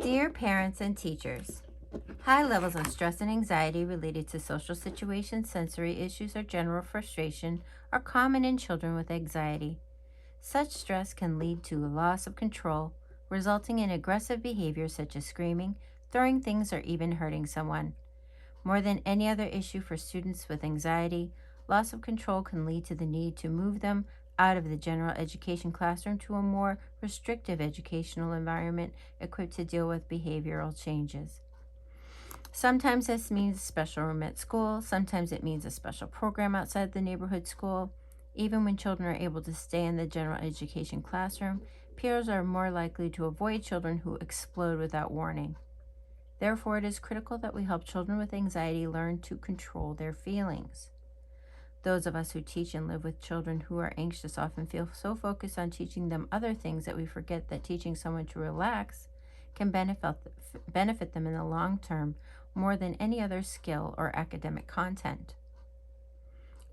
Dear parents and teachers, high levels of stress and anxiety related to social situations, sensory issues, or general frustration are common in children with anxiety. Such stress can lead to a loss of control, resulting in aggressive behavior such as screaming, throwing things, or even hurting someone. More than any other issue for students with anxiety, loss of control can lead to the need to move them out of the general education classroom to a more restrictive educational environment equipped to deal with behavioral changes. Sometimes this means a special room at school, sometimes it means a special program outside the neighborhood school. Even when children are able to stay in the general education classroom, peers are more likely to avoid children who explode without warning. Therefore, it is critical that we help children with anxiety learn to control their feelings. Those of us who teach and live with children who are anxious often feel so focused on teaching them other things that we forget that teaching someone to relax can benefit them in the long term more than any other skill or academic content.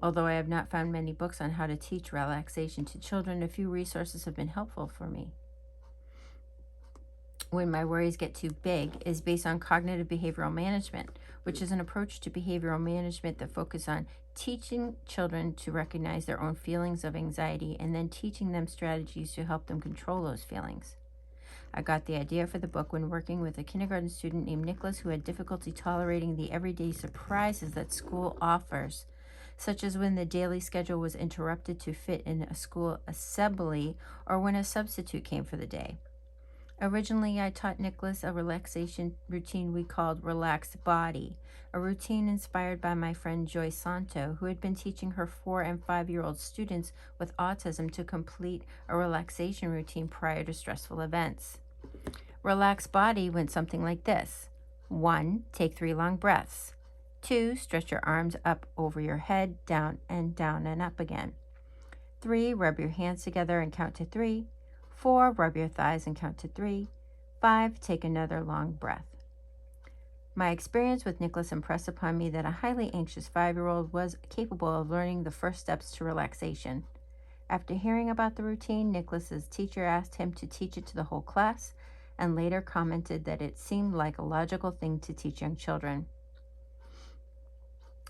Although I have not found many books on how to teach relaxation to children, a few resources have been helpful for me. When My Worries Get Too Big is based on cognitive behavioral management, which is an approach to behavioral management that focuses on teaching children to recognize their own feelings of anxiety and then teaching them strategies to help them control those feelings. I got the idea for the book when working with a kindergarten student named Nicholas who had difficulty tolerating the everyday surprises that school offers, such as when the daily schedule was interrupted to fit in a school assembly or when a substitute came for the day. Originally, I taught Nicholas a relaxation routine we called Relaxed Body, a routine inspired by my friend Joy Santo, who had been teaching her 4 and 5-year-old students with autism to complete a relaxation routine prior to stressful events. Relaxed Body went something like this. 1. Take 3 long breaths. 2. Stretch your arms up over your head, down and up again. 3. Rub your hands together and count to 3. 4. Rub your thighs and count to 3. 5. Take another long breath. My experience with Nicholas impressed upon me that a highly anxious 5-year-old was capable of learning the first steps to relaxation. After hearing about the routine, Nicholas's teacher asked him to teach it to the whole class and later commented that it seemed like a logical thing to teach young children.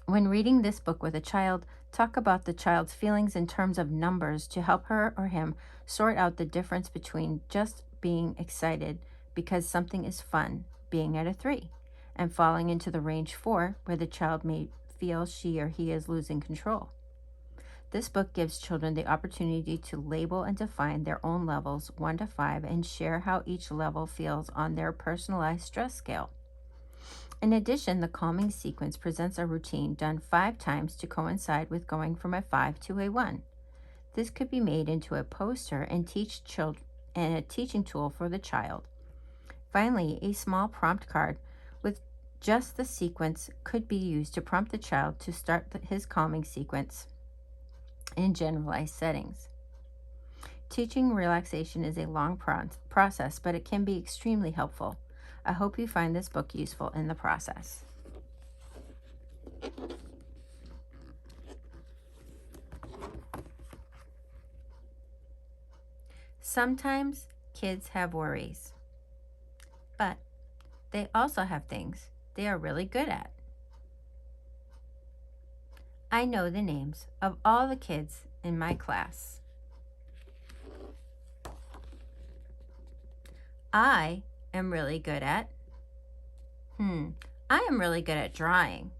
When reading this book with a child, talk about the child's feelings in terms of numbers to help her or him sort out the difference between just being excited because something is fun, being at a 3, and falling into the range 4, where the child may feel she or he is losing control. This book gives children the opportunity to label and define their own levels 1 to 5 and share how each level feels on their personalized stress scale. In addition, the calming sequence presents a routine done 5 times to coincide with going from a 5 to a 1. This could be made into a poster and a teaching tool for the child. Finally, a small prompt card with just the sequence could be used to prompt the child to start his calming sequence in generalized settings. Teaching relaxation is a long process, but it can be extremely helpful. I hope you find this book useful in the process. Sometimes kids have worries, but they also have things they are really good at. I know the names of all the kids in my class. I am really good at I am really good at drawing.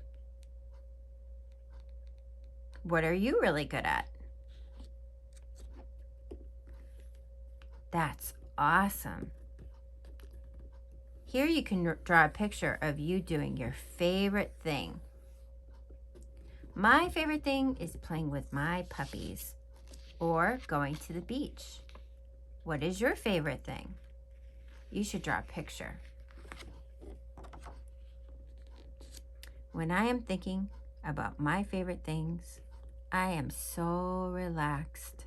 What are you really good at? That's awesome. Here you can draw a picture of you doing your favorite thing. My favorite thing is playing with my puppies or going to the beach. What is your favorite thing? You should draw a picture. When I am thinking about my favorite things, I am so relaxed.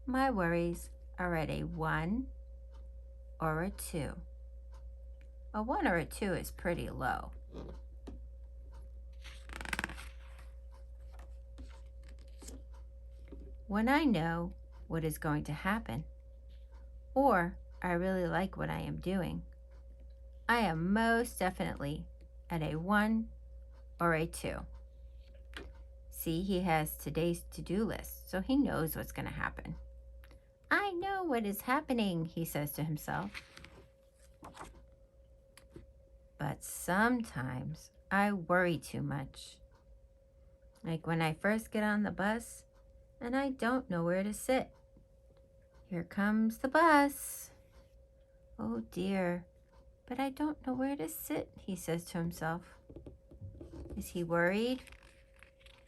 My worries are at a 1 or a 2. A 1 or a 2 is pretty low. When I know what is going to happen, or I really like what I am doing, I am most definitely at a 1 or a 2. See, he has today's to-do list, so he knows what's going to happen. I know what is happening, he says to himself. But sometimes I worry too much. Like when I first get on the bus and I don't know where to sit. Here comes the bus. Oh dear, but I don't know where to sit, he says to himself. Is he worried?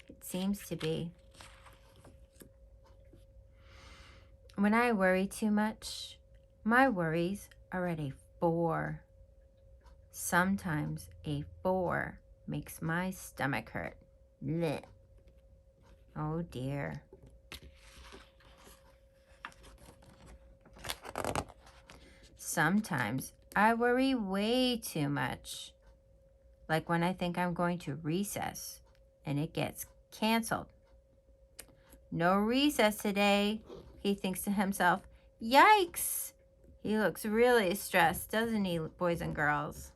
It seems to be. When I worry too much, my worries are at a 4. Sometimes a 4 makes my stomach hurt. Blech. Oh dear. Sometimes I worry way too much. Like when I think I'm going to recess and it gets canceled. No recess today, he thinks to himself. Yikes! He looks really stressed, doesn't he, boys and girls?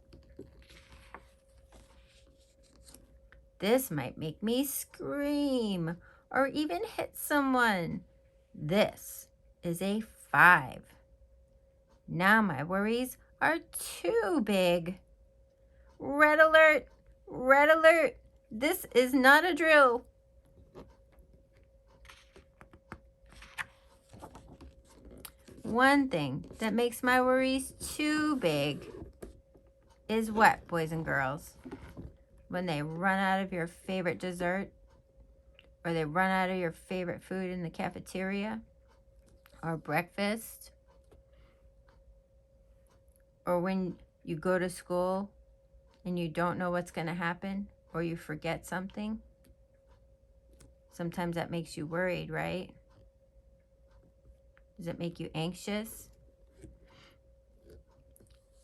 This might make me scream or even hit someone. This is a 5. Now my worries are too big. Red alert! Red alert! This is not a drill. One thing that makes my worries too big is what, boys and girls? When they run out of your favorite dessert, or they run out of your favorite food in the cafeteria, or breakfast, or when you go to school and you don't know what's going to happen, or you forget something. Sometimes that makes you worried, right? Does it make you anxious?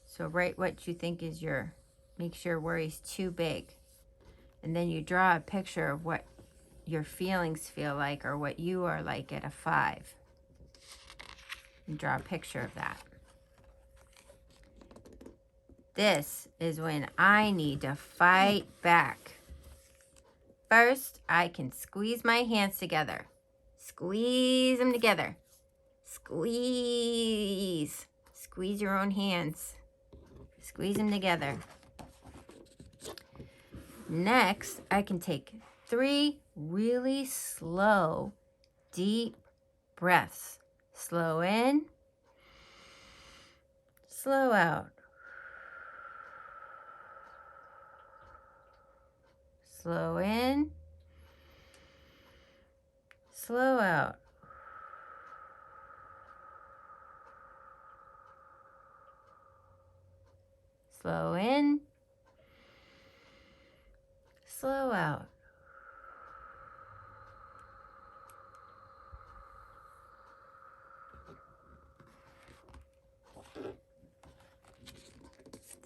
So write what you think is makes your worries too big. And then you draw a picture of what your feelings feel like or what you are like at a 5. And draw a picture of that. This is when I need to fight back. First, I can squeeze my hands together. Squeeze them together. Squeeze. Squeeze your own hands. Squeeze them together. Next, I can take 3 really slow, deep breaths. Slow in, slow out. Slow in, slow out. Slow in, slow out.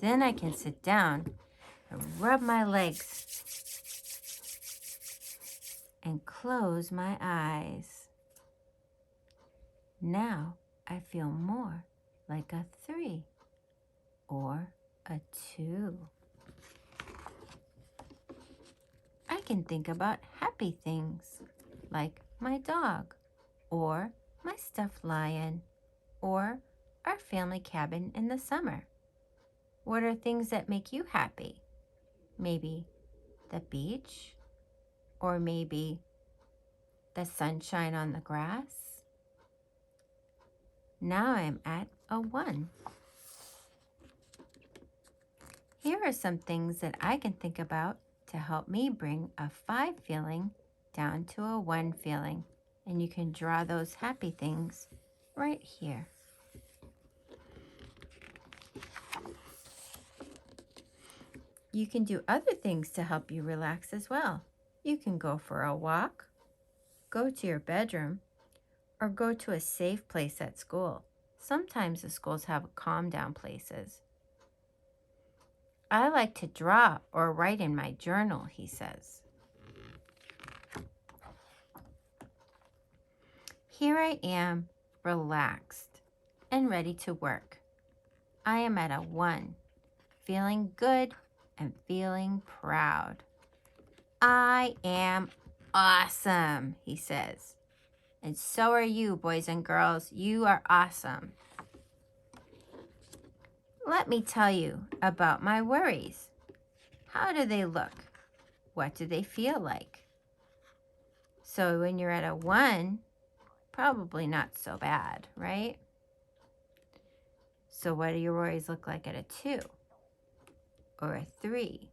Then I can sit down and rub my legs and close my eyes. Now I feel more like a 3 or a 2. I can think about happy things like my dog or my stuffed lion or our family cabin in the summer. What are things that make you happy? Maybe the beach, or maybe the sunshine on the grass. Now I'm at a 1. Here are some things that I can think about to help me bring a 5 feeling down to a 1 feeling. And you can draw those happy things right here. You can do other things to help you relax as well. You can go for a walk, go to your bedroom, or go to a safe place at school. Sometimes the schools have calm down places. I like to draw or write in my journal, he says. Here I am, relaxed and ready to work. I am at a 1. feeling good and feeling proud. I am awesome, he says. And so are you, boys and girls. You are awesome. Let me tell you about my worries. How do they look? What do they feel like? So when you're at a 1, probably not so bad, right? So what do your worries look like at a 2? Or a 3?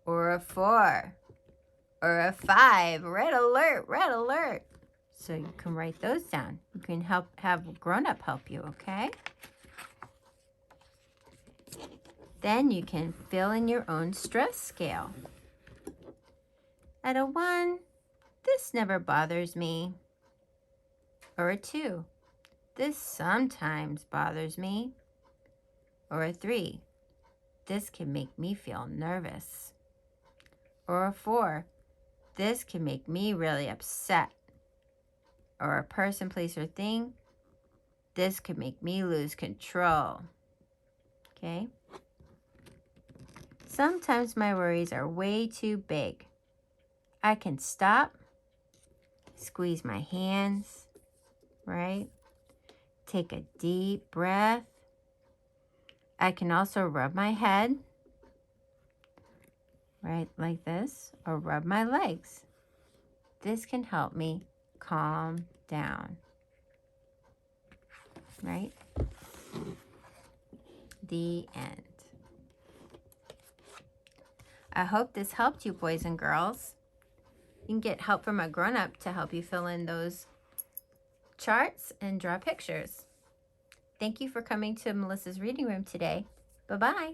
Or a 4? Or a 5? Red alert, red alert. So you can write those down. You can have a grown-up help you, okay? Then you can fill in your own stress scale. At a 1, this never bothers me. Or a 2, this sometimes bothers me. Or a 3, this can make me feel nervous. Or a 4, this can make me really upset. Or a person, place, or thing, this could make me lose control. Okay? Sometimes my worries are way too big. I can stop, squeeze my hands, right? Take a deep breath. I can also rub my head, right, like this, or rub my legs. This can help me calm down, right? The end. I hope this helped you, boys and girls. You can get help from a grown-up to help you fill in those charts and draw pictures. Thank you for coming to Melissa's reading room today. Bye-bye.